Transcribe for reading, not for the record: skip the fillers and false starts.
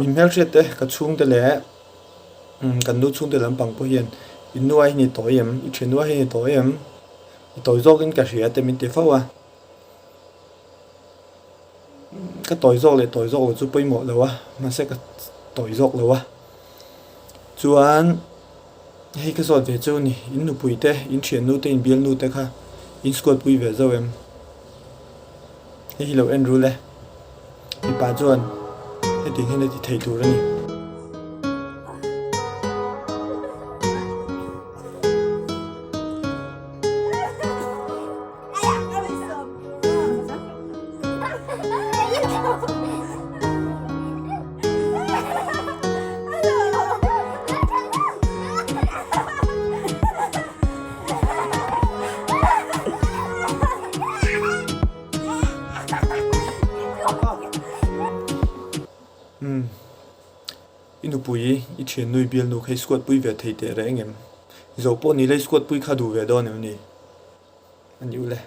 mình mel chết đấy cả chung thế lẽ cần nút chung thế làm bằng bao hiền in nuôi hình tối em in chuyện nuôi hình tối em tối do cái gì thế mình tiêu phao à cái tối do là tối do chú bây một rồi à mà sẽ cái tối do rồi à chú anh hay cái số về châu này in nụ bụi thế in chuyện nụ thế in biên nụ thế ha in squat bụi về châu em hay lâu em rồi lẽ đi bà chú anh hay tiếng hay là thầy thủ rồi nè inu pui I chen nui bial nu khai squat pui ve thei te re ngem zo po ni le squat pui kha du ve do ne ni an yu le